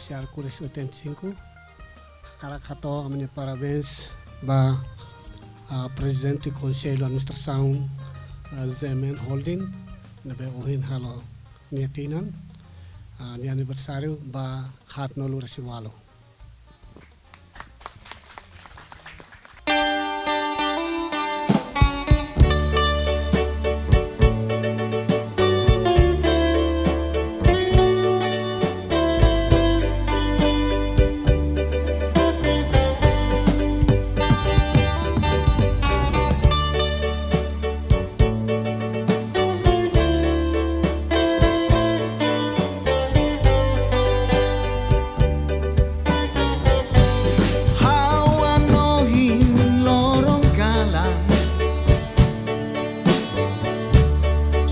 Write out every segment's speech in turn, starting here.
especial Curis 85. Kalakato amanya parabéns ba presidente do Conselho de Administração Zemen Holding na uhin halo niatinan ni aniversário ba hat no lurasiwalo.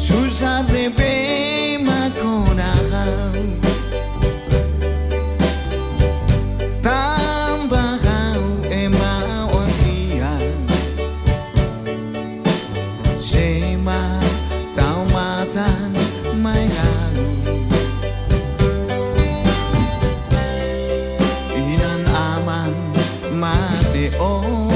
Susah rebe makonahau tambah kau emang dia sema tau matan mainan inan aman mati onan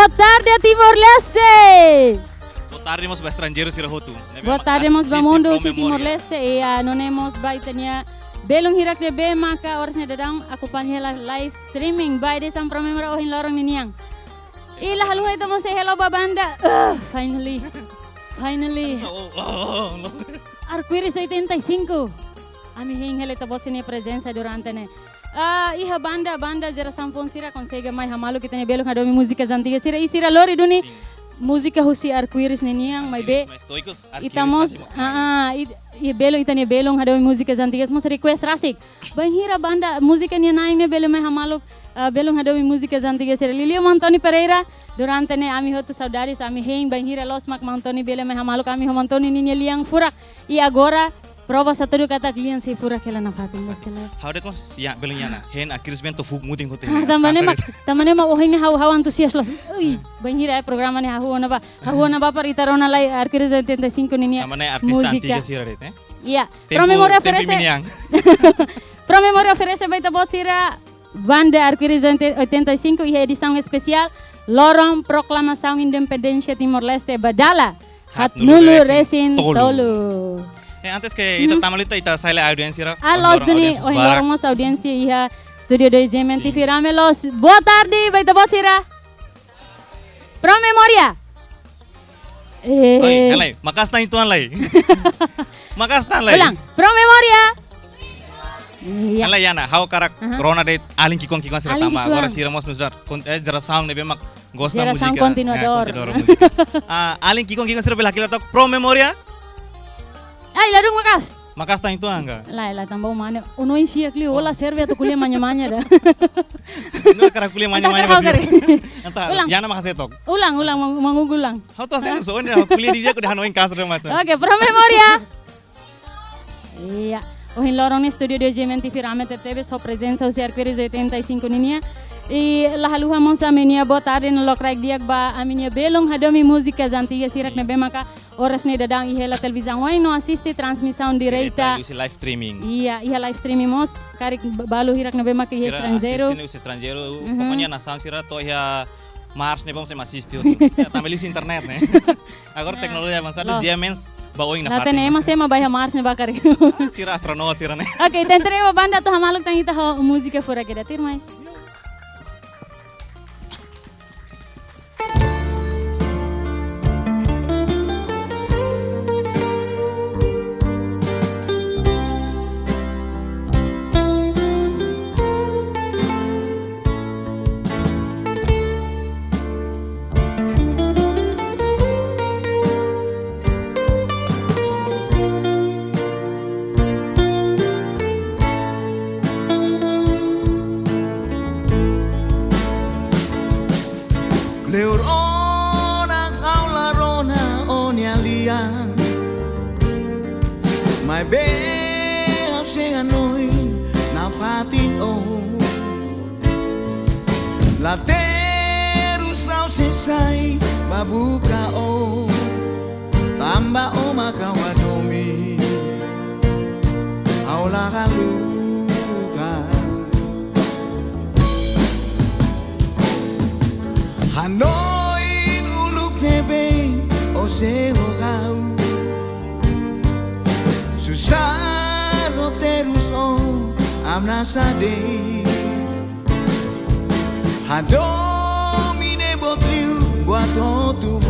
Boa tarde, Timor-Leste. Boa tarde, para estrangeiros e rahotu. Boa tarde, Bamundo, si Timor-Leste. E nonemos baitanya belong hirak de be maka orasnya dadang aku panhela live streaming by desang promemora ohin lorong niniang. Ila haluhay ito mo say hello babanda. Finally. Arcoiris 85. Ami hinghele ito bot sini presensa durante ne. Iha banda jara sampun sira konsega mai hamalu kita ne belong hadomi musika zantiga sira isira lori duni. Musika husi arcoiris niniang mai be. Itamos belo itania belong hadomi musika zantigas mos request rasik. Banhira banda musika nia naing ne belo mai hamaluk belong hadomi musika zantigas sira Lilio Montoni Pereira durante ne ami hotu saudaris ami hein banhira los mak Montoni belo mai hamaluk ami ho Montoni ninya liang furak i agora prova satu kata klian si furak kela na fatin mas kela. How that was ya belong yana. Hen akiris ben to fug muting hotel. Tamane ma ohin hau antusias los. Ui banhira programa ne hau na ba parita rona lai akiris 75 ninya. Tamane artista antiga sira det Iya, promemoria oferece baita bot sira banda Arcoiris 85 e edição especial Lorong Proclamação Independência Timor-Leste Badala Hatnulu Resin Tolu. Antes que ita tamalita ita saile audiência. Alos duni o lorongos audiência iha Studio 2 GMTV Ramelos. Boa tarde baita bot sira. Promemoria. Oi, alai, makastan itu alai. Makastan lai. Ulang, promemoria. Iya. Alai yana, how karak corona date alin kikon sira tamba. Agora sira mos nusdar. Jara sound ne bemak gosta Jara musika. sound continuador. Alin kikon sira belakila tok promemoria. Ay, larung makas. Makastan itu angga. Lai tambah mana? Uno isi akli ola serve atau kuliah manya dah. Ini karak kuliah manya. Anta, yana makasetok. Ulang mangugulang. How to say so dia kuliah dia kuda hanoin kasar mata. Oke, promemoria. Iya. Ohin lorong ni studio de GMTV Rame TV so presença o Arcoiris 85 ninia. E lahaluha monsa menia boa tarde no lokraik diak ba aminia belong hadomi música antiga sirak na bemaka oras ni dadang ihela televisão wai no assiste transmissão direita. Live streaming. Iya, live streaming mos karik balu hirak na bemaka iha estrangeiro. Assiste estrangeiro. Pokoknya na sound sira to ya Mars ne bom se assiste. Também internet né. Agora tecnologia avançada dia mens baoing na parte. Naten ema sema bayha Mars ne bakar. Sira astronaut sira ne. Oke, tentere banda to hamaluk tang ita ho música fora que datir mai. Leurona kaula rona onia liang Mai be se anoi na fatin o La teru sau se sai babuka o Tamba o makawadomi Aula haluka Hanoi ulu pebe o se o kau Susah terus o amna sade Hadomi ne botliu buat hotu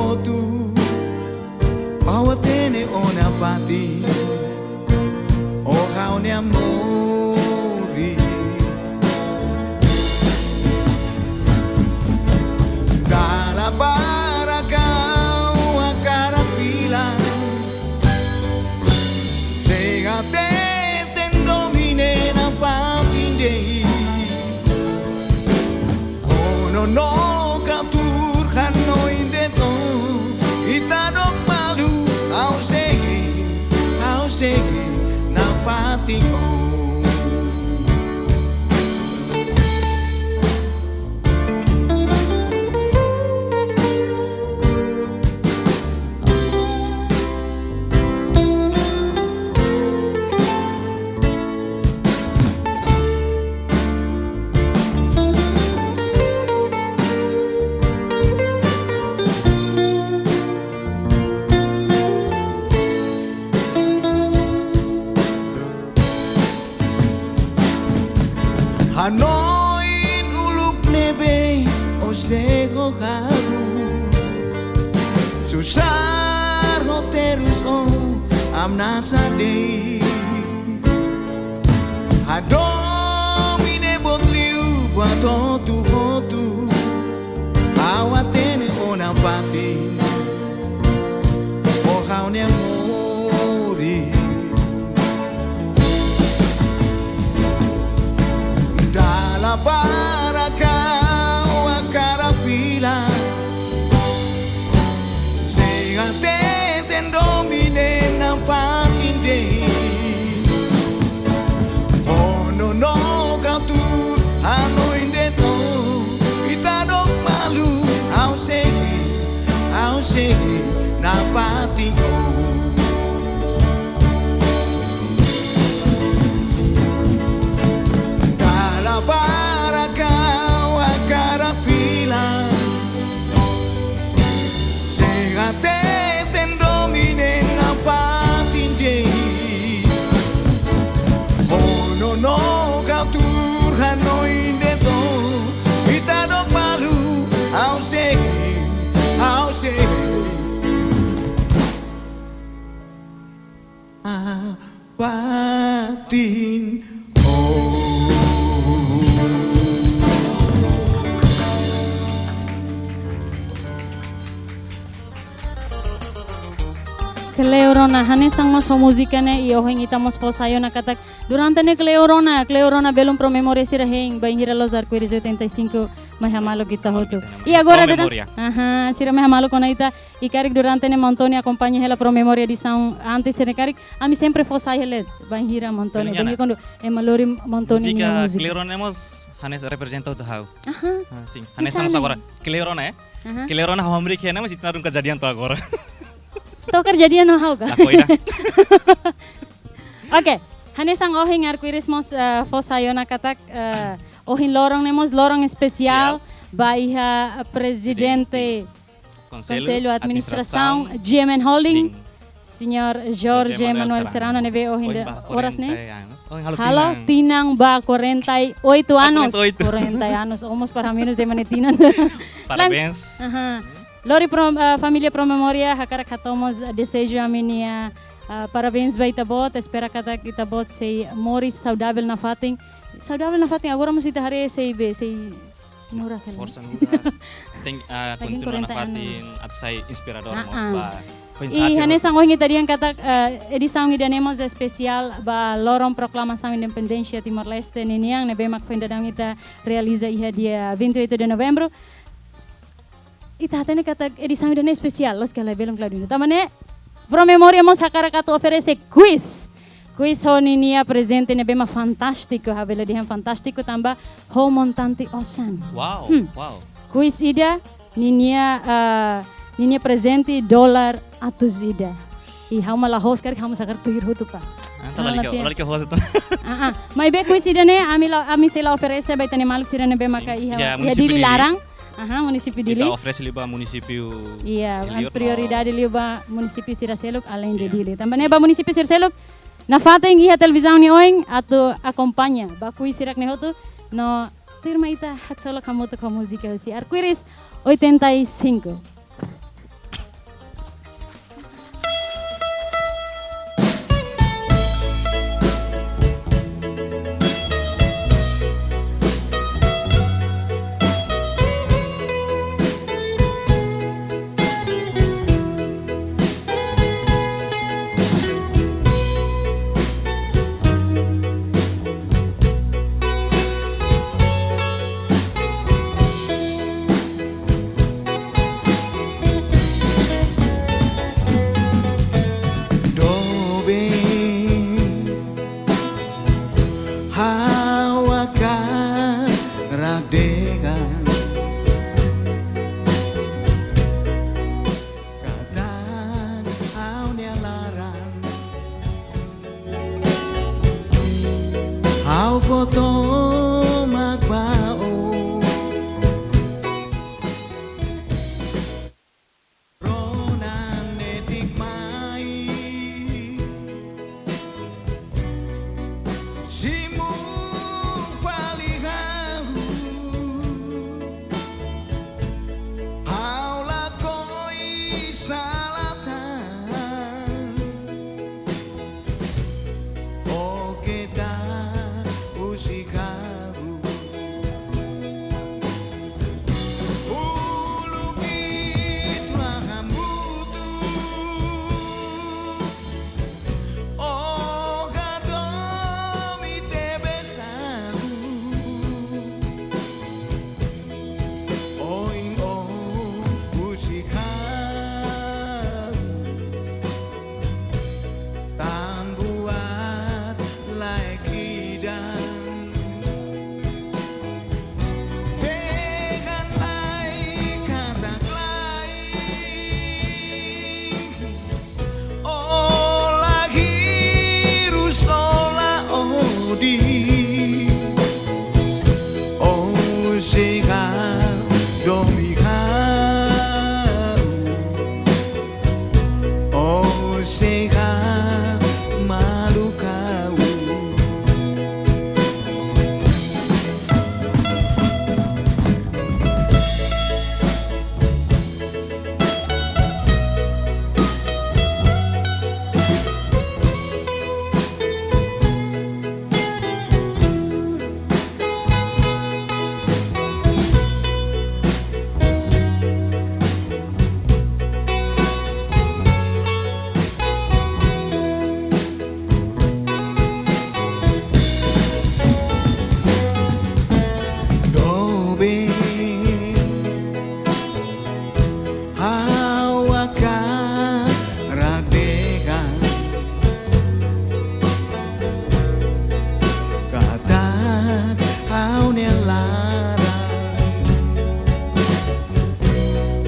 Awatene ona pati o kau ne amori Para kau akara pila Segate tendomine na papinde Ono no katur kano indeto Itadok malu au segi na fatiko Susah roteiros am nasa day Hadomine botliu buat hotu awatene ona pati Mohaune mori Dalla baraka wa carapila Domine na fatinde Oh no no kautur ano inde to Ita dok malu au segi na fatingo Dala baraka wa carapila Segate no kautur hanoi deto kita dok malu au segi batin Kleorona hanesang mas musicane iyo heng itamos posayo na katak durante ne Kleorona belum pro memoria sira heng ba hira los arco-íris 85 mahamalo kita hotu e agora dada sira mahamalo konaita e karik durante ne montoni acompanha ela pro memoria di são antes ne karik ami sempre posayo let ba hira montoni bem quando e malori montoni ni música Kleorona mos hanes representa tu hau sim hanes sang agora Kleorona Kleorona hamri khena mas itna rung kejadian tu agora Tau kejadian no hau ka? Ako ina. Oke, hanesang ohing arco-íris mos fosayo na katak ohin lorong nemos lorong especial baiha presidente Conselho Administração GMN Holding Senhor Jorge Manuel Serrano neve ohin de oras ne? Halo tinang ba 48 anos. 48 anos, almost para menos de manetinan. Parabéns. Lori família pro memória hakara katomos desejo a minha parabéns ba itabot espera kata itabot sei mori saudável na fating agora mos itahare sei nura kala força nura tem continua na fating at sai inspirador mos ba e hanesang oing itadian kata edição idanemos especial ba lorong proclamação independência Timor-Leste niniang nebe mak fendadang ita realiza iha dia 28 de novembro Ita hatene kata edição idane especial los kala belum Claudino. Tamane pro memoria mos hakara kata oferece quiz honinia presente ne bema fantástico havela dihan fantástico tamba ho montante osan. Wow. Quiz ida ninia presente $100 ida. I hau mala host kar hau sakar tuhir hotu pa. Lali ke host itu. Mai be quiz ida ne ami sela oferece baitane maluk sirane bema ka iha dili larang. Município Dili. Kita oferece liba município. Iya, prioridade liba município Siraseluk além de Dili. Também ba município Siraseluk na fating iha televisão ni oing atau acompanha ba kuis sirak ne hotu no firma ita hatsolo kamu to música si arco-íris 85. foto magbao Ronan netikmai Simu falihahu Haula koisa di Oh sehat domikau Oh sehat malu kau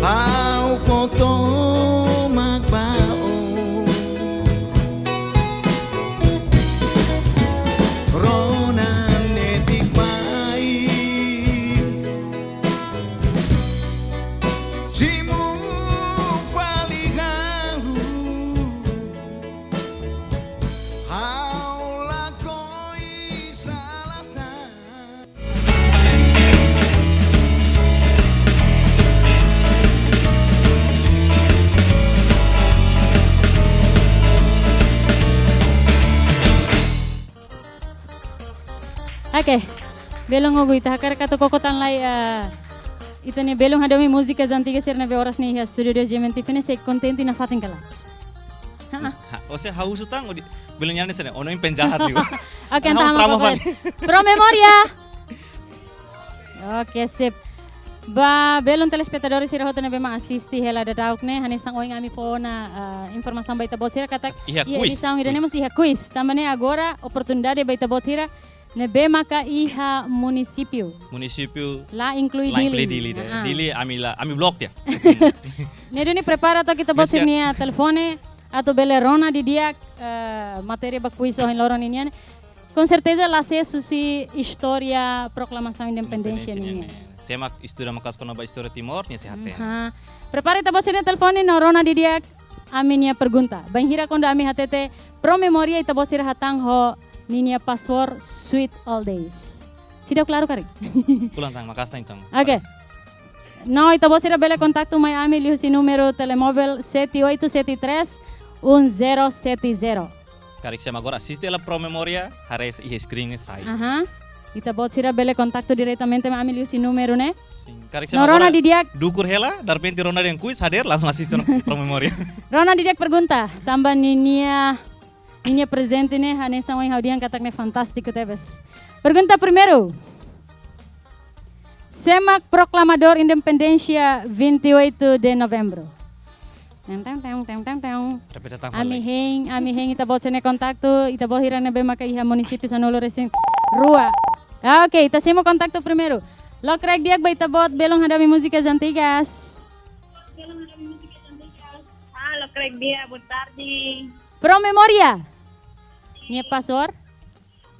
Pau foto magbao Ronan netik mai Simu falihau Haula koi salatan Oke, belong ogu ita hakar kato kokotan lai itanya belong hadomi musika zantiga sirna be oras nih ya studio dia JMTV ne se kontenti na fatin kala. O sea, haus utang bilang nyanyi sana, ono yang penjahat liu. Oke, entah apa Pro memoria. Oke, sip. Ba belum telespectadores sira hotana be ma assisti hela da dauk ne hani sang oing ami fona informação baita botira katak Iya, quiz, edição quiz. iremos iha quiz. Tambane agora oportunidade baita botira ne be maka iha município. Municipio Lá inclui lain Dili. play Dili deh. Ah. Dili ami blok ya. Nero ni prepara to kita bosin nia telefone atau bele rona di dia materi bak quiz oh loron ini. Com certeza lá se susi história proclamação independência ini. Semak istuda makas kono ba história Timor nya sehaten. Prepara kita bosin telefone no rona di dia aminia pergunta. Banhira kondo ami hatete pro memoria ita bosir hatang ho ninia password sweet all days. Sudah claro kari? Pulang tang makas tang. Oke. Now ita bosira bele kontakto may ami lihu si numero telemóvel 7873-1070. Karik sema agora assiste la pro memoria, hares i screen sai. Aha. Ita bosira bele kontakto diretamente may ami lihu si numero ne. Karik sema No Rona agora didiak, dukur hela, darpenti Rona yang quiz hadir langsung asisten pro memoria. Rona didiak pergunta, tambah ninia presente ne, hanesa wang haudian katak ne fantástico tebes. Pergunta primeiro. Semak Proclamador Independência 28 de novembro. Repete tang Ami heng ita bot sene kontakto, ita bot hirang nabe maka iha munisipio sa nolo resing rua. Oke, ita simo kontakto primeiro. Lokrek diak ba ita bot belong hadami músicas antigas. Halo, Craig dia, boa tarde. Pro memoria. Nia password.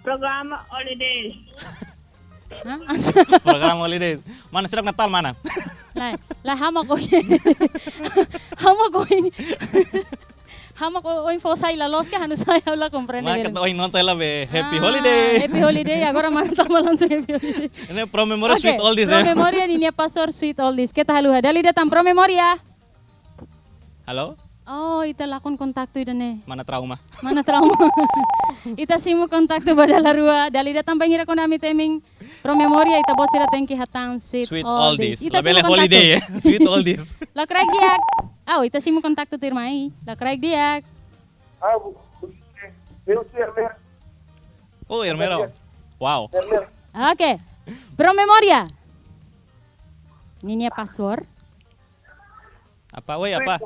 Programa Holiday. Hah? program holiday. Mana sedang Natal mana? Lah hama ko. Hama ko. Hama ko info sai la los ka hanu sai la comprende. Mana kata oing nonton lah be happy holiday. Happy holiday. Agora mantap langsung happy holiday. Ini pro memoria sweet all this Pro ya. memoria ninia password sweet all this. Kita haluha. Dali datang pro memoria. Halo, Oh, ita lakon kontakto ida ne. mana trauma? Mana trauma. Ita simu kontakto badala rua. Dali datang pangira ko nami teming pro memoria ita bot sila tengki hatang sweet, All this. Ita Labele simu holiday ya. Sweet all this. La craig diak. Oh, ita simu kontakto tirmai. La craig diak. Oh, Hermero. Wow. Oke. Pro memoria. Ninia password. Apa woi apa?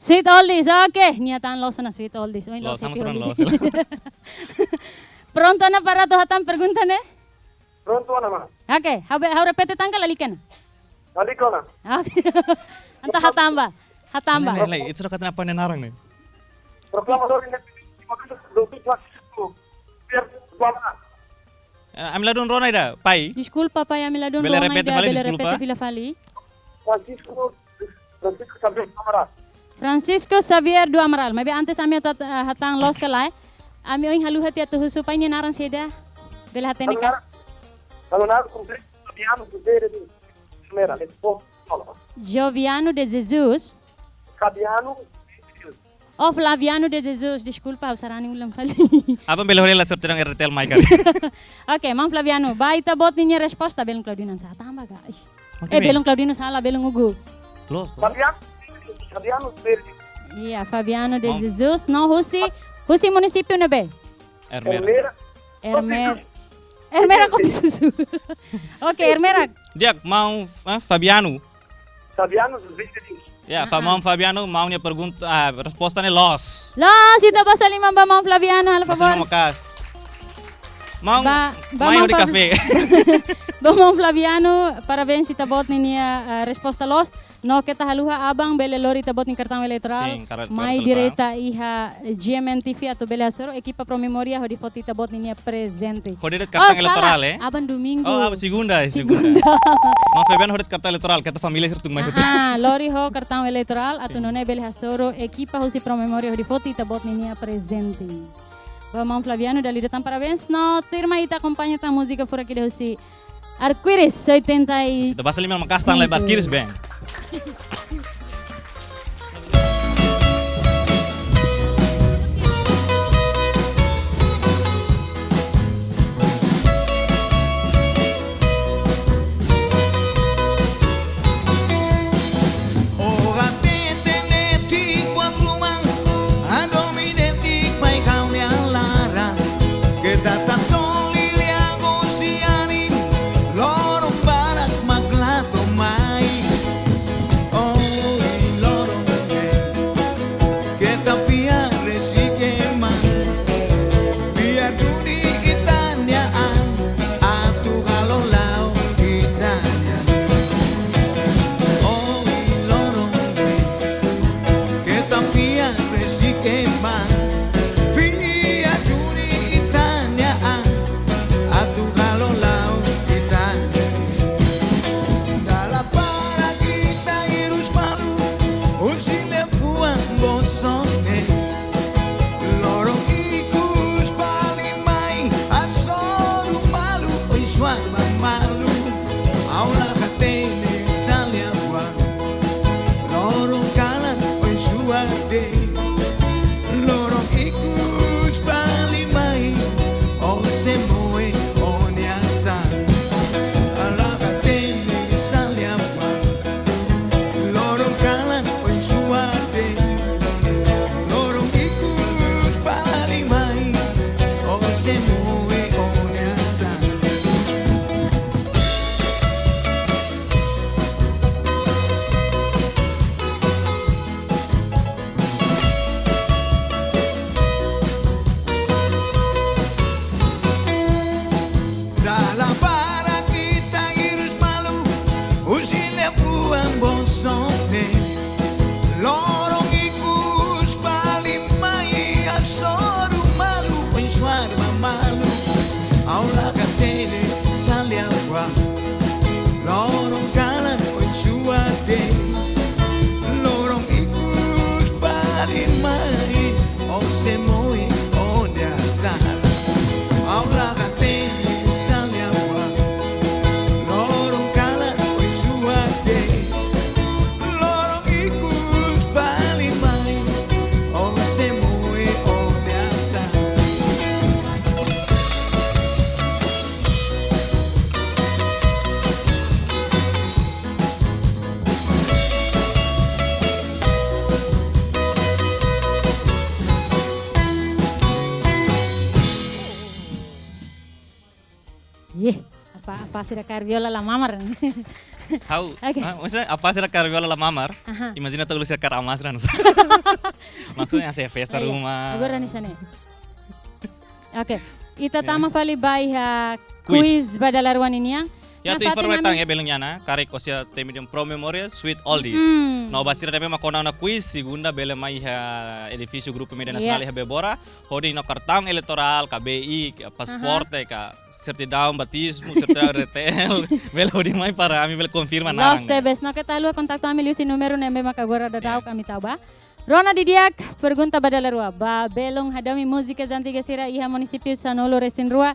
Sweet oldies. Oke, niatan lo sana sweet oldies. Oh, Lo lo sama happy serang lo. holiday. Pronto na para to hatang pergunta ne? Pronto nama. Oke, hau repete tanggal alikan. Alikona. Oke. Anta hatamba. Hatamba. Lai, itu kata apa nih narang nih? Proklamador Independência 28 biar Amiladun Rona ida, pai. Desculpa, pai, amiladun Bele Roma repete ida, fali, bele desculpa. repete fila fali. Francisco Xavier do Amaral. Francisco Xavier do Amaral. Maybe antes ami hatang los kalai. Ami oing halu hati atu husu pai ni narang seda. Bele hatene ka. Kalau nak cumprir Fabiano José de Mera, Joviano de Jesus. Fabiano Oh, Flaviano de Jesus. Desculpa, usarani ulang fali. Apa bele holela sortirang RTL Mike kali. Oke, Mang Flaviano. Baita bot ninya resposta belum Claudino sa tamba guys. Oke, Be. Belum Claudino salah, belum ugu. Los. Fabiano Verde, Iya, Fabiano de Mang. Jesus. No, husi munisipyo na be? Ermera. Mera, Ermera kopi susu. Oke, Ermera. Dia mau Fabiano. Fabiano Verde, Ya, mau Fabiano maunya pergunta respostanya los. Los, ita basa lima ba Mang Flaviano, halo Masih favor. mau makas. Mau Ba main Mang di kafe. Ba Mang Flaviano, parabéns ita bot niya resposta los. No kita haluha abang bele lori ita bot ni kartang electoral. Sim, kartang Mai electoral. direta iha GMN TV atau bele asoro equipa pro memoria ho di foto ita bot niya presente. Hodet kartang electoral Aban domingo. Oh, segunda. Mau Fabiano hodet kartang electoral kata família sertung mai hodet. Lori ho kartang electoral atau nona bele asoro equipa ho si pro memoria ho di foto ita bot niya presente. Ba Mang Flaviano dali datang parabéns. No, terma ita acompanha ta música por aqui de Rosi. Arco-íris 80 Kita bahasa lima makas tang lebar kiris bang. Oh, gatetenetik buat rumah, adominetik mai kau larang. Kita tak toli liang osianin, lorong barat maglato mai. Oh, lorong kita via resikeman, biar duni itanyaan, atu kalau lau itanya. Oh, lorong kita via resikeman, via duni itanyaan, atu kalau lau itanya. Dalam para kita irus malu, usine fuang bosone. Lorong ikus palimai, asoru malu, oi suama malu. Aula katene salia buang, lorong kalan, oi suade. Lorong ikus palimai, o semoe o niasa. Aula katene salia buang, lorong kalan, oi suade. Lorong ikus palimai, o semoe o niasa. Dalam para kita irus malu, usile buang bosone. Lorong ikus palimai, asoru malu, pensuarma malu. Aula katene salia buang, lorong kalan pensuade. Lorong ikus palimai, o semoe o dasar. Aula katene salia buang, lorong kalan pensuade. Lorong ikus palimai, o semoe o dasar. Ih, apa sih Carviola la mamar. How? Oke. Maksudnya apa sih karviola la mamar? Aha. Imagina tuh lu sih karamas kan. Maksudnya saya festa Iya, rumah. agora ni sana. Oke, ita tama fali bai Quiz. quiz badalarwan ini yang. Ya tu informatang ya belum nyana, karek osia temidem pro memoria sweet oldies. No basira debe makona na quiz segunda bele mai ha edifício grupo media nacional Iya. ha bebora, hodi no kartang elektoral KBI, pasporte ka certidão, batismo, certidão retel. Belo di mai para ami bel confirma Los narang. Tebes, no kita lu kontakto ami liu si numero na memang agora dadao kami tahu ba. Rona Didiak, pergunta badala rua. Ba belong hadami musika zantiga sira iha munisipio Sanolo resin rua.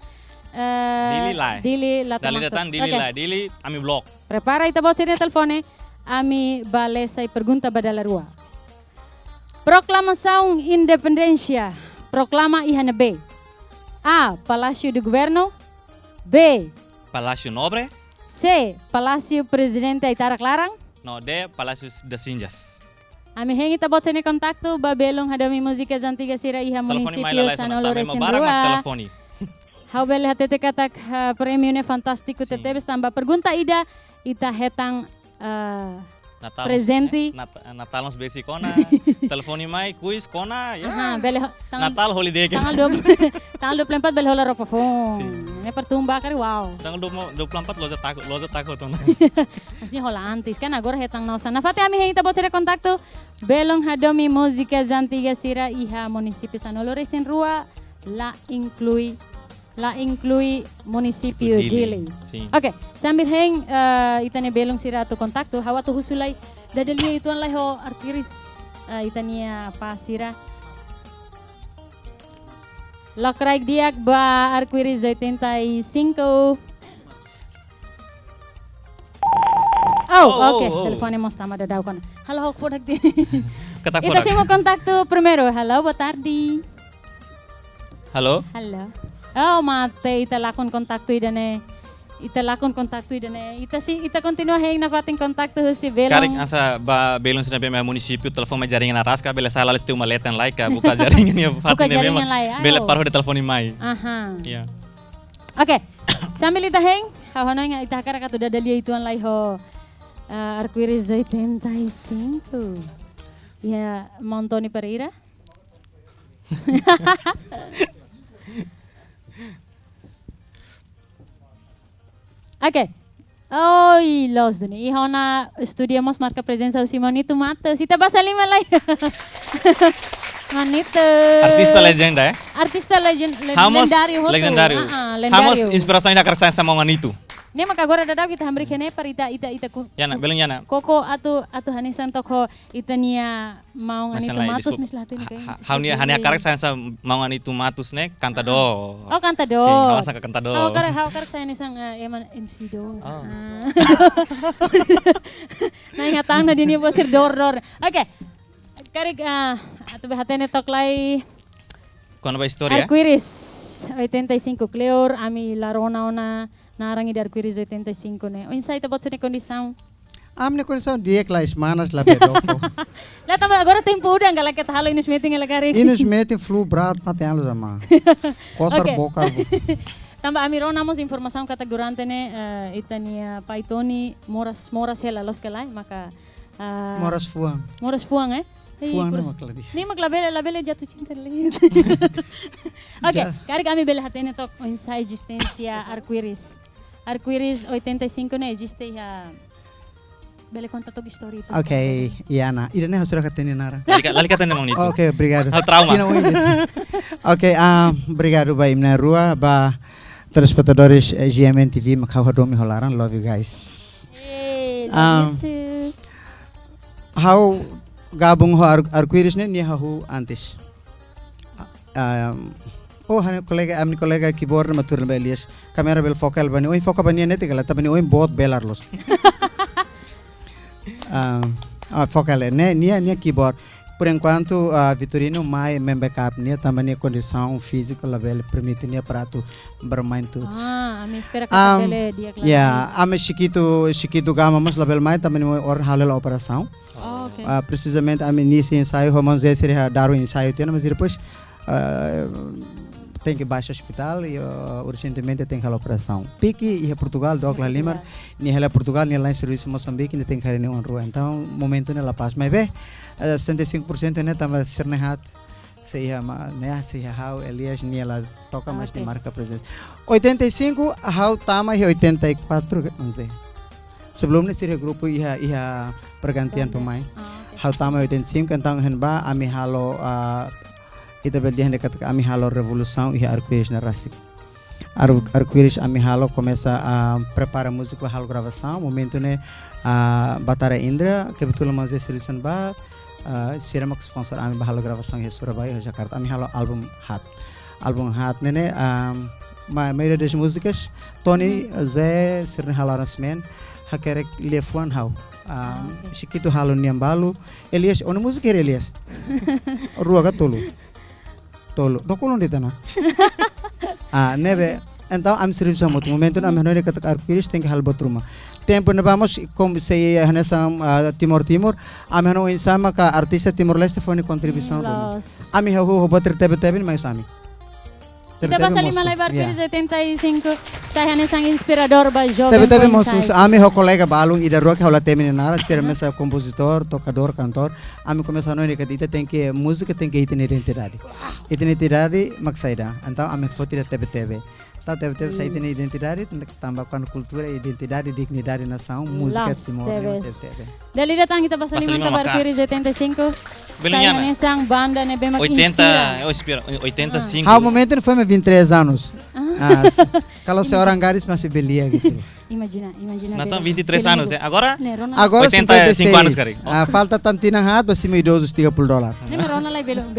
Dili lai. Dili lata Dali masuk. datan, dili Oke. lai, dili ami blok. Prepara ita bawa sini telefone. Ami balesai pergunta badala rua. Proclamação Independência. Proclama iha na B. A. Palácio do Governo. B. Palácio Nobre, C. Palácio Presidente Aitara Clarang. no de Palácio das Índias. Ami hengi tabot sini kontakto babelong hadami musika zantiga sira iha Telefoni mai munisipio lalai sama Sanolo tame resin barang mak rua. telefoni. Hau bele hatete katak prêmio ne fantástico Sim. tetebes tambah pergunta ida ita hetang Natal Presente. Natal nos besi kona. Telefoni mai kuis kona ya. aha bele tanggal Natal holiday ke. tanggal 20 tanggal 24 bele hola ropa phone. Sim. Ne pertumba kari wow. Tanggal 24 loja takut tuh. Masnya hola antis kan agora hetang nausa. Na fate ami hengi tabot sini kontakto belong hadami musika zantiga sira iha munisipio Sanolo resin rua la inclui munisipio Dili. Sim. Oke, sambil heng itane belong sira tu kontakto hawa tu husulai dadalia itu lai ho arkiris itania pasira. Lokraik diak ba arkiris 85. Oh, Oke, oh. teleponnya mau stama dadau kan. Halo, hok podak di. Ketak Ita sih mau kontakto primeiro. Halo, boa tarde. Halo. Halo. Oh, mate ita lakon kontakto idane. Ita lakon kontakto idane. Ita sih ita continua heng na fating kontakto si Karik belong. asa ba belum sudah bema munisipio telepon mai jaringan araska bela salah listu maletan like buka jaringan ya Buka jaringan lai, ayo. bela paruh di telefoni mai. Aha. Iya. Oke. Sambil ita heng, hawana nga ita kara katu dadalia ituan lai ho arco-íris 85. Ya, Montoni Pereira. Oke. Oi, los duni. Ihona estudiamos marca presença o Simonito Matos. Ita basa lima lai. Manito. Artista legenda ya. Artista Hamos lendário. hotu. legendário. Lendário. Hamos inspiração da kerjaan sama wanita. Ne maka agora dadau kita hambri kene par ita Yana, belum yana. koko atu hanisan toko itania mau ngani Masan lai tomatos disub. mislah tini kayak. Haunia hanya karek saya sama mangan itu matus nek kantado. Oh kantado. Sim, hawasan ke kantado. Hau karek saya nisang eman MC do. Oh. Nah ingatang na dini bosir dor. Oke. Karek atu behatene tok lai Kono ba istorya? arco-íris 85 Cleor ami larona ona narangi de arco-íris 85 ne. O insight about sa condição. Amne condição dia que lá semanas lá pedofo. Lah tambah agora tempo udah enggak lagi halo ini meeting la kari. Inus mete flu berat mate alo sama. Kosar Oke. bokar. Tambah amiro namos informação kata durante ne itania paitoni moras hela los kelai maka Moras fuang. moras fuang Fuang na makla dia. Ni maglabele jatuh cinta lagi. Oke, kari kami bela hatene tok inside existência arco-íris. Arco-íris 85 ne existe ya. Bele conta tok story itu. Ok, Iana. Ida ne hasura katene nara. Lali kata namang itu. Ok, obrigado. Hal trauma. Ina uine. Ok, obrigado ba imna rua ba telespectadores GMN TV makhawadomi holaran. Love you guys. Hey, Um, love you too. How gabung ho arco-íris ne ni hahu antes. Oh hane kolega keyboard matur ba Elias. Kamera bel focal bani. Oi focal bani ne tegala tabani oi bot belar los. Focal ne keyboard. Por enquanto, Vitorino mai membackup nia também condição física level permite nia para tu bermain tuts. Me espera que bele dia claro. Ya, ame chiquito gama mas level mai também or halal operação. Oh, okay. Precisamente ame nesse ensaio romans seria dar o ensaio tem mas depois tem que baixar hospital e urgentemente tem que a operação. Pique e Portugal, Douglas Lima, ni hela Portugal ni lá em serviço Moçambique ni tem que ir em rua. Então, momento ne La Paz, mas bem, 75% ne tava ser nehat. Seja how Elias ni ela toca mais de marca presença. 85 how tama e 84, não sei. Sebelumnya seria grupo iha pergantian pemain. How tama 85 então henba ami halo ita bel dia dekat kami halo revolução e arco-íris na rasik. Arco-Íris ami halo começa a preparar música para halo gravação. Momento né Batara Indra, kebetulan mau seriusan ba sira mak sponsor ami halo gravação di Surabaya, Jakarta. Ami halo album hat nene maioria das músicas Tony Zé sirne halo arrangement hakerek lefuan hau. Chiquito halo niambalu Elias ono música Elias ruaga tolo dokolon de tana neve então am seriusamo momento na menor que Arco-Íris tem que halbot ruma tempo na vamos como se nessa Timor ameno insama ka artista Timor Leste foi contribuição ami ho boter tebe mais ami Kita pasal 5 live Arco-Íris 75 saya hanya sang inspirador ba jogo tebe mosus ami ho colega balung ida rock hola temine nara ser mesa compositor tocador cantor ami começa no que ita tem que música tem que ter identidade maksaida então ami foti tebe tebe saya tem identidade tambahkan kultura identidade dignidade nação música Timor Dali datang kita pasal 5 live Arco-Íris 75 saya hanya sang banda ne bem 85. Ao momento não foi mais 23 anos. Kalau seorang gadis masih belia gitu. Imagina. Nathan 23 anos, Agora 56 anos, cara. Falta tantina hat masih may $30. Ne Ronald lai belum.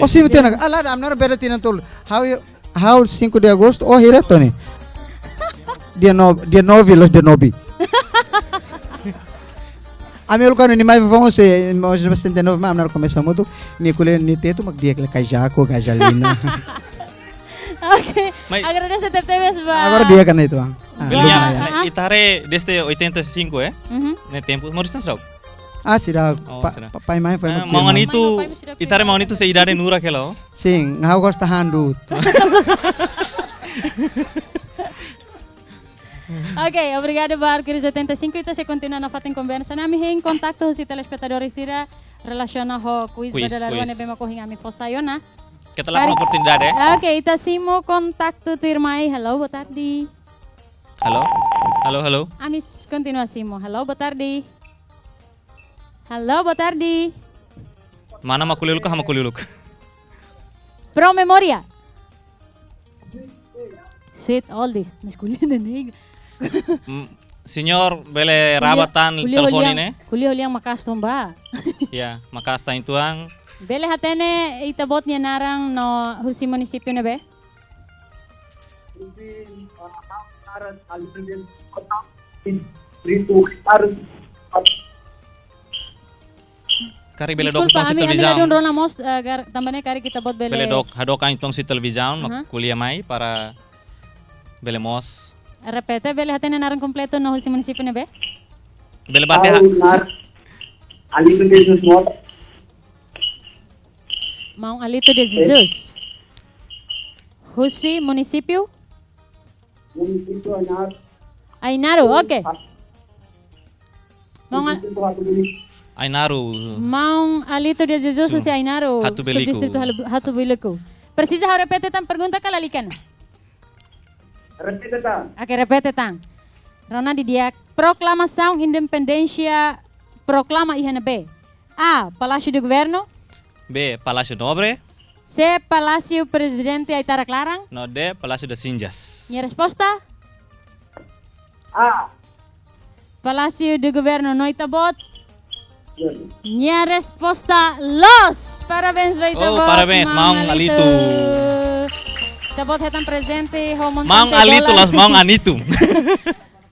O sim tem ala amnar bera tinan tol. How 5 de agosto hira Tony. Dia 9 los de nobi. Amigo kan ni mai vamos se nós bastante novo mas nós começamos tudo ni kule ni teto mag dia kle kajako gajalina. Oke. Agradeço a TVS ba. Agora dia kan itu. Itare desde 85 ne tempo moristan serau. Sira pai mai foi mau itu itare mau itu se idade nura kelo. Sim, ngau gosta handu. Ok, obrigado Bar Arco-Íris 75 itu saya continua na fatin conversa nami em contato si telespectadores sira relaciona ho quiz badala ruane bema ko ami fosayona. Kita lakukan oportunidade. Ok, ita simo contato tu irmai. Hello, boa tarde. Halo. Amis continua simo. Hello, boa tarde. Hello, boa tarde. Mana makuliluk hama kuliluk. Pro memoria. Sweet all this. Masculina negra. Senyor bele rabatan telepon ini. Kuliah yang makas tomba. Ya, makas tain tuang. Bele hatene itabot niya narang no husi munisipyo na be? Kari bele dok tong si Disculpa, televisão. ami rona mos tambane kari kita bot bele. Bele dok hadok ang tong si televisão kuliah mai para bele mos. Repete, bele hatene narang kompleto no husi munisipyo na be? Bele bate Alito de Jesus Maung Alito de Jesus. Husi munisipyo? municipio Ainaro, oke. Maung Alito de Jesus husi Ainaro. Hatubeliku. Subdistrito Hatubeliku. Precisa repete tan pergunta kalalikan. Repete tá. Oke, repete tang. Rona di dia proclamação independência proclama INB. A. Palácio do Governo. B. Palácio Nobre. C. Palácio Presidente Aitara Clarang. No D. Palácio das Índias. Minha resposta? A. Palácio do Governo Noitabot. Minha resposta, Los! Parabéns, Veitabot. Parabéns, Maung Alito. Tabot hetan presente ho montante Maung Alito las Maung Anitum.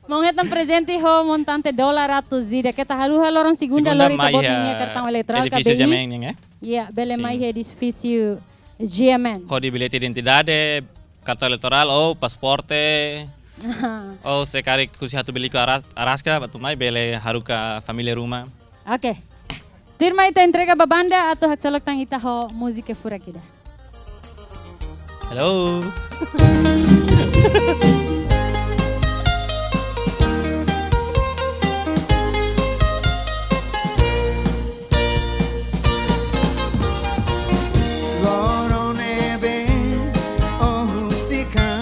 Maung hetan presente ho montante $100 zida. Kita haluha lorong segunda lori tabot niya kartang eleitoral edifício KBI. Jameng ya. Iya, bele mai edifício GMN. Kode bilhete de identidade, carta eleitoral ou pasporte. Ou se kari kusi hatu beli ke Araska, batu mai bele haruka família rumah. Oke. Tirma ita entrega babanda atau hak salok tang ita ho musike fura kida. Halo. Loro neve o husika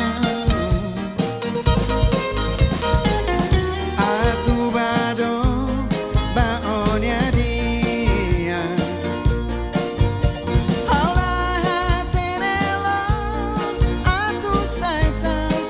Atubado baonya dia Aula tenelos atu saisam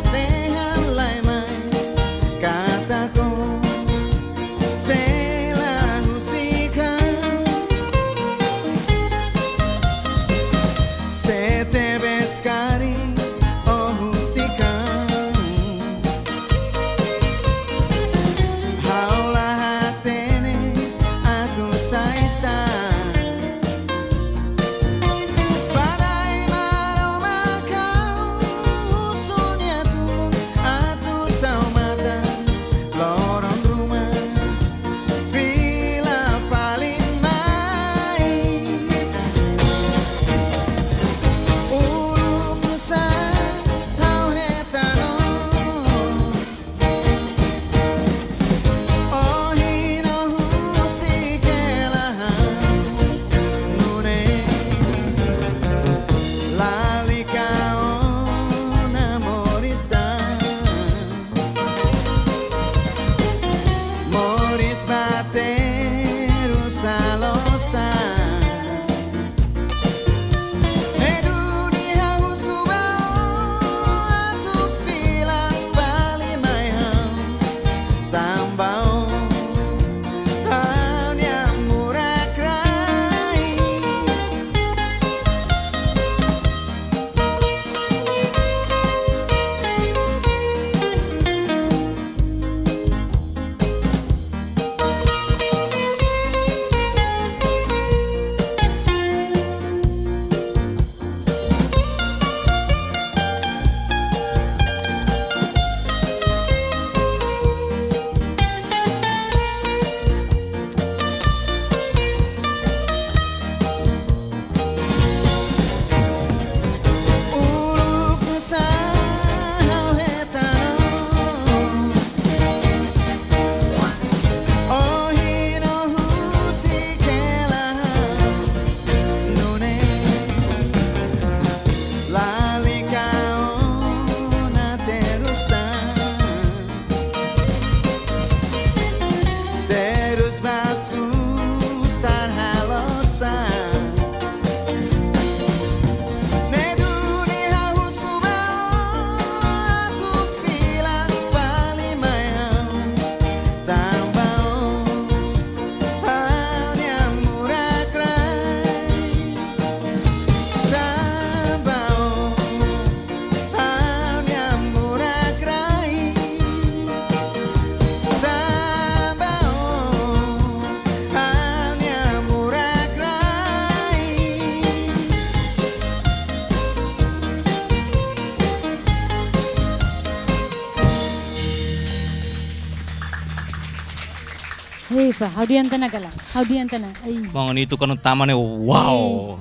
Ipa, how diyan tanagala? How diyan tanag? Ay. Mga nito ka nung tama na wow.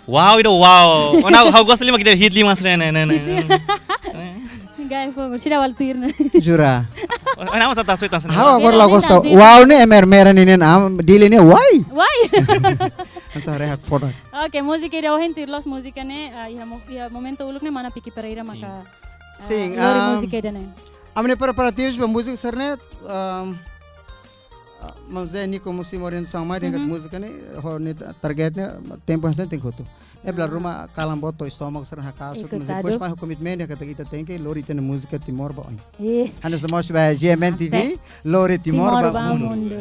Wow, itu wow. Oh, now, how goes lima kita hit lima sana. Gaya po, sila waltir na. Jura. Oh, nama tata suitan sana. Hawa Meron lagu din sto. nanti. Wow ni meran ini dili ni why? Why? Asa rehat foto. Okay, musika ida ohin tirlos musika ne, iha momento uluk ne mana Piki Pereira maka. Sing, Lori musika ida ne. Amne preparativos para música sernet mas é nico musim orientação mais dengan música ne horne targetnya tempo hasan tem koto. É bla Roma kalam boto estômago serna caso mas depois mais o commitment que kita tem que lori tem música Timor ba oi. Anda somos vai GMN TV lori Timor ba mundo.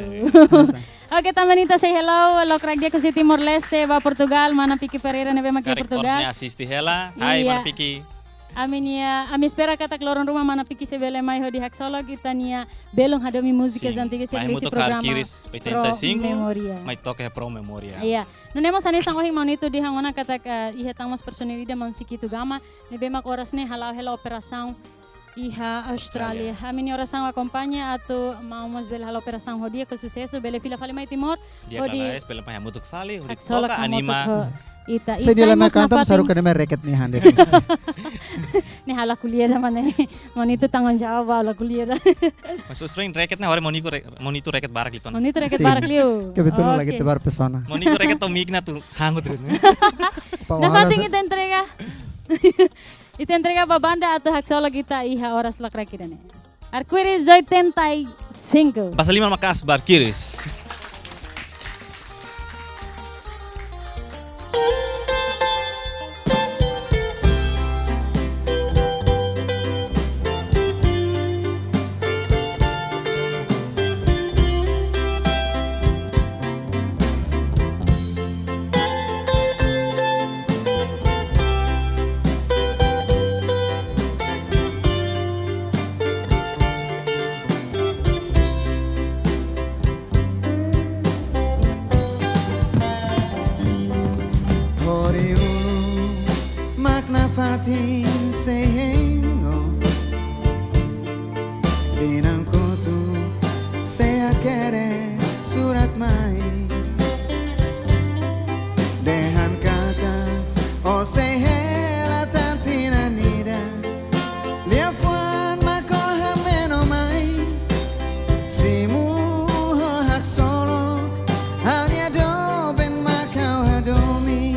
Okay, tamanita say hello, Lokrag dia kasi Timor Leste, ba Portugal, mana Piki Pereira nebe maki Karik Portugal. portnya asisti hela. Hai, Iya. mana piki. Ami espera kata kloron rumah mana Piki sebele mai ho di Haksolo kita nia belong hadomi musika zantiga Mai si muto programa. kiris Pro 85. Memoria. Mai toque pro memoria. Iya. Nunemos ani sang ohing monito di hangona kata iha tamos personalidade monsikitu gama, nebe mak oras ne halau hela operação iha Australia. A minha oração acompanha atau mau mas bela hela operação ho dia ke sucesso bele fila fali mai Timor. Dia ho di kala es pelan paya mutuk fali, udik Haksolo toka kamotuk ho anima. ita. Saya nilai Isay mos kantam napating- saru kana reket ni hande. Ni hala kuliah dah mana ni. Monito tanggung jawab hala kuliah dah. Mas usrain reket na hore monitor reket barak liton. Monito reket Sim. barak liu. Kebetulan lagi Oke. tebar pesona. Monitor reket to migna tu hangut rin. Nah pating ita entrega. Ita entrega pa banda atau Haksolo kita iha oras lakrak kita ni. Arquiris 85. Basa lima makas bar kiris. Hori ulu makna fatin sehengo Tinang kutu sea kere surat mai Dehan kata o sehela tantina nida Liafuan makoha meno mai Simu ho hak solo Hanya doben makau hadomi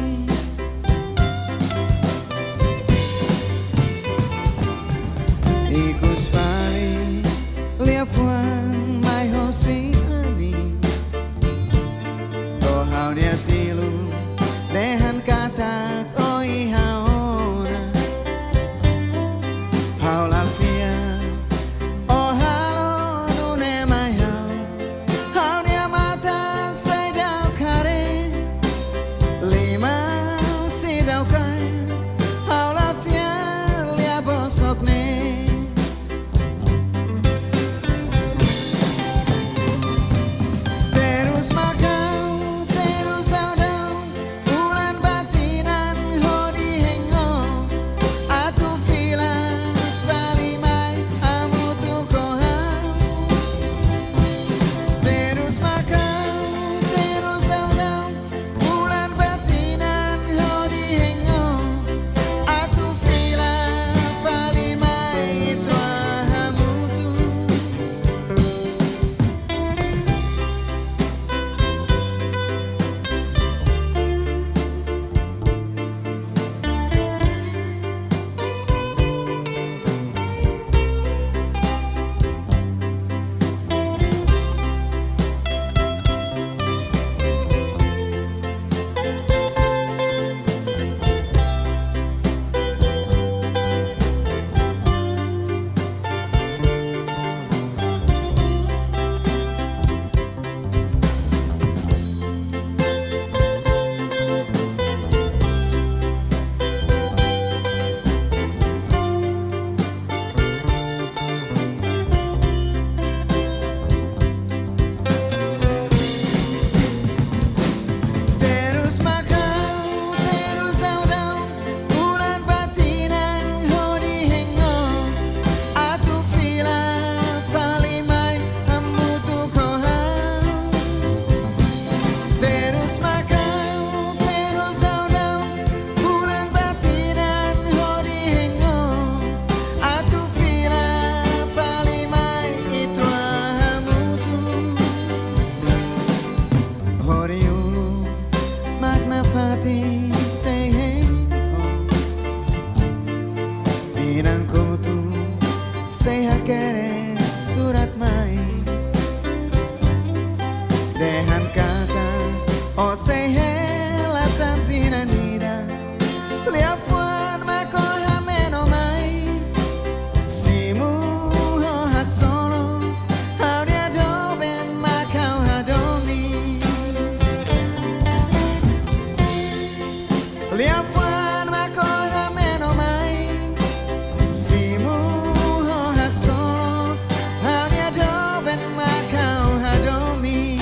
fati say hey Pinang kutu say hakere surat mai Dehan kata oh say hey la tantina nida Liafuan mako hameno mai Simu ho hak solo How dia joben makau hadomi Liafuan mako hameno mai Simu ho hak solo How dia joben makau hadomi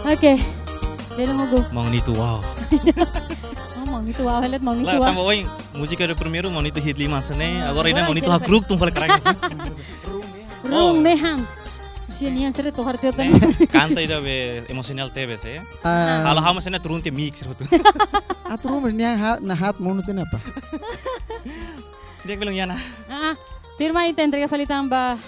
Oke. Belum mau Mau itu wow. ngomong itu wow, lihat mau itu Lah wow. tambah oi musika do primeiro mau itu hit 5 sene. Agora ina mau itu hakruk tumpal kerang. Rung meham. Genial sere to harti tan. Canta ida be emosional tebe se. Kalau hama sene turun te mix itu. Atau rumah na hat monutin apa? Dia bilang yana. Firma ita entrega falitan ba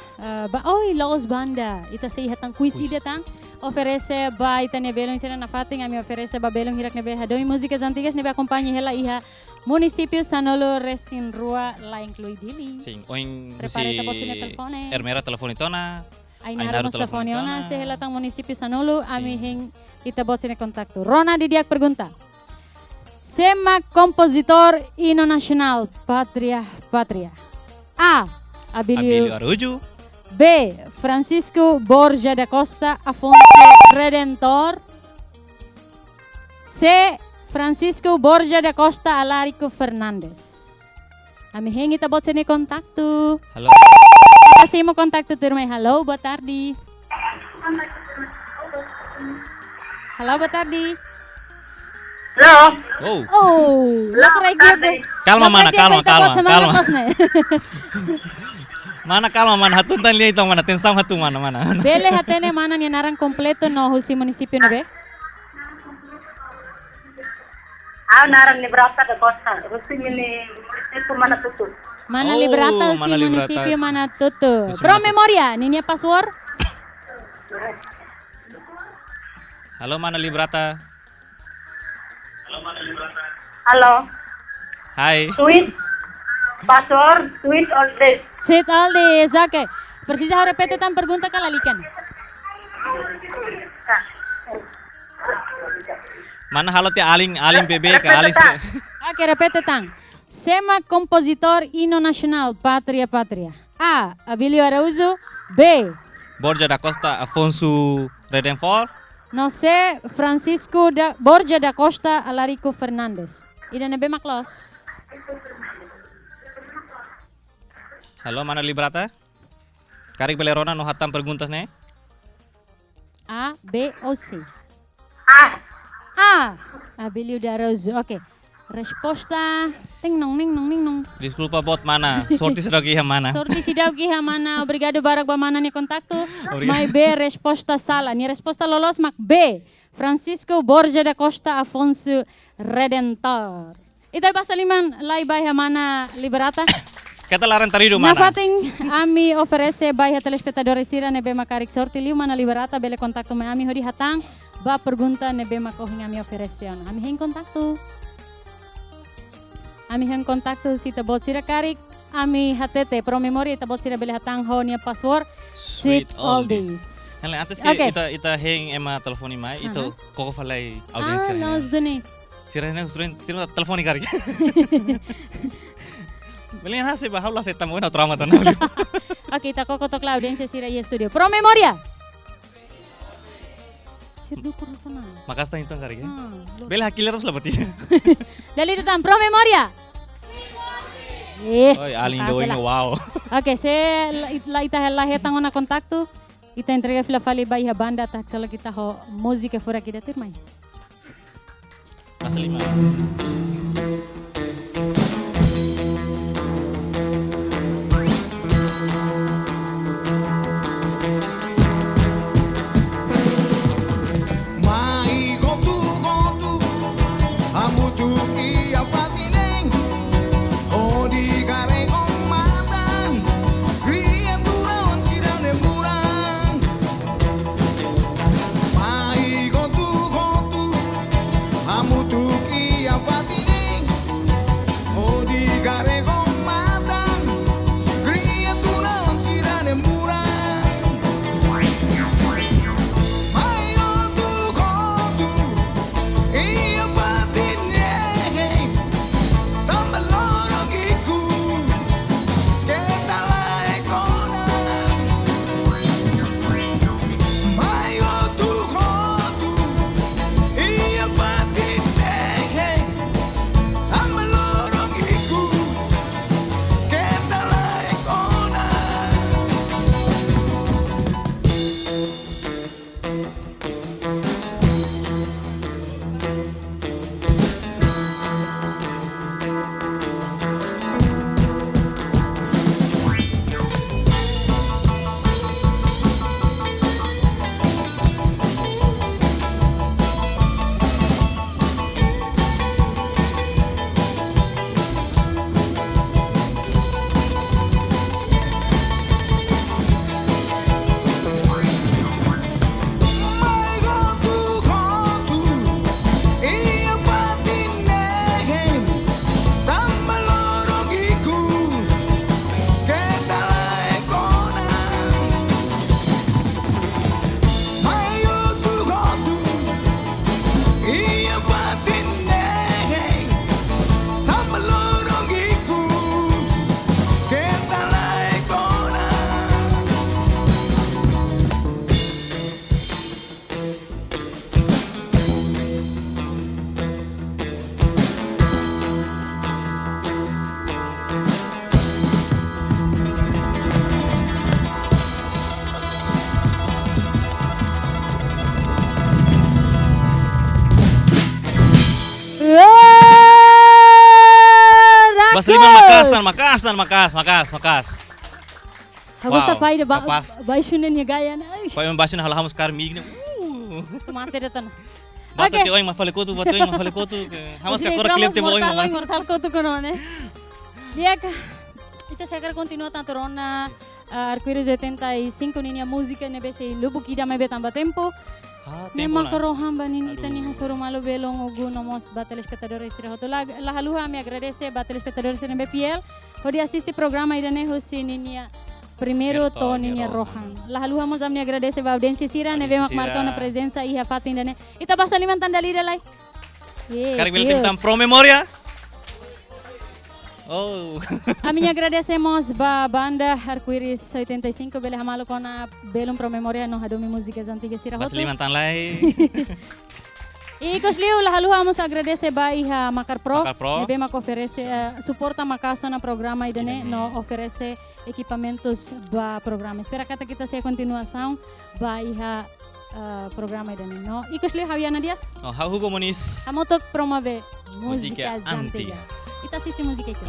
oi Laos Banda. Ita sei hatang kuisi datang. Oferece ba ita ne belong sira na fating ami oferece ba belong hirak nebe hadomi músicas antigas nebe acompanhe hela iha município Sanolo Resin Rua la inclui dili. Sim, oin Prepara tapos sina telefone. Ermera telefonitona. Ay naramos telefoniona sa hela tang município Sanolo ami hing ita bot sina kontakto. Rona didiak pergunta. Sema compositor hino nacional Patria Patria. A. Abilio Araújo. B. Francisco Borja da Costa Afonso Redentor. C. Francisco Borja da Costa Alarico Fernandes. Ami hingi tabot sini kontakto. Halo. Kasi mo kontakto turmay. Hello, boa tarde. Hello, boa tarde. Halo. Oh. Oh, lakray dia. Kalma mana, kalma. Kalma. Mana kalma mana hatun tan liya itong mana tensam hatu mana. Bele hatene mana ni narang kompleto no husi munisipyo na be? Narang ni Brata da Costa. Rusi ni itu mana tutut. Mana Oh, librata si mana librata. munisipyo mana tutu. Husi Pro mana tutu. memoria, ninya password? Halo mana librata. Halo. Hai. Tweet. Password. Tweet all this. Sit all days, okay. Precisa ho repete tan pergunta kalalikan. Mana halo ti aling PB ka alis. Okay, repete tan. Sema compositor hino nacional Patria Patria. A. Abilio Araújo. B. Borja da Costa Afonso Redentor. No sé, Francisco Borja da Costa Alarico Fernandes. Ida na B maklos. Halo mana librata. Karik belerona no hatam perguntas ne. A, B ou C? A. A. Abilio Araújo. Okay. Resposta. Ting nong. Desculpa bot mana. Sorti sedang iha mana. Sorti sidaw giha mana. Obrigado barak ba mana ni kontakto. Obrigado. May B, resposta sala. Ni resposta lolos mak B. Francisco Borja da Costa Afonso Redentor. Itay basta liman lay bay mana liberata. Kita laran tarido Na mana. fating ami oferece bay telespectadores sira nebe makarik sorti liu mana liberata bele kontakto may ami hodi hatang ba pergunta nebe makohing ami oferece on. Ami hing kontakto. Ami hang kontakto si tabot sira karik ami hatete pro memoria tabot sira bele hatang ho niya password sweet all days. Hele antes Okay. que ita heng ema telefoni mai itu koko falai audiensia. Nos duni. Sirene usrin sirene telefoni kari. Belian hase bahawla se tamu na trauma tan. Okay, ta koko tok la audiencia sira i studio. Pro memoria. Sirdu ko na. Makas tan itong kari. Bel hakileros la bati. Dali datang pro memoria. Oi aling doing wow. Okay, se la ita la hetang na kontakto. Ita entrega fila fali bai ha banda tak sala kita ho música fora kita tirmai. Pasal 5. Mai gotu amutu ia patineng odi kare makas. Hagosta Wow, pai de capaz. baixo ne gaya na. Pai membasin halahamos kar mig. Mate de tan. Bato Okay. ke oing mafale kotu, Hamas ka kor clip te boing mortal, mo. mortal ko to kono ne. Dia ka. Ita segar continua tanto rona Arco-Íris 85 ninya música ne bese lubu kida me betamba tempo. Memang koroham banin itani hasoro malo belong ogu nomos ba telespectadores istirahat. La haluha me agradece ba telespectadores ne BPL. Pode assistir programa idane hosi ninya primeiro to ninya Rohan. La haluha mos amni agradece ba audiência sira ne vemos marcou na presença e a fato indane. Ita basta liman tandali dalai. Kari bil tim tam pro memoria. Oh. A mim agradecemos ba banda Arco-Íris 85 bele hamalo kona belum pro memoria no hadomi músicas antigas sira Mas hoto. liman tan lai. E Cosliu, la haluha mos agradece ba iha Macar Pro. Macar Pro. Nebe mak oferece suporta makaso na programa idane no oferece equipamentos ba programa. Espera kata kita saya continuação ba iha programa idane no. E Cosliu Javiana Dias. Oh, Hugo Moniz. Amotok promove músicas Música antigas. antigas. Kita assiste música itu.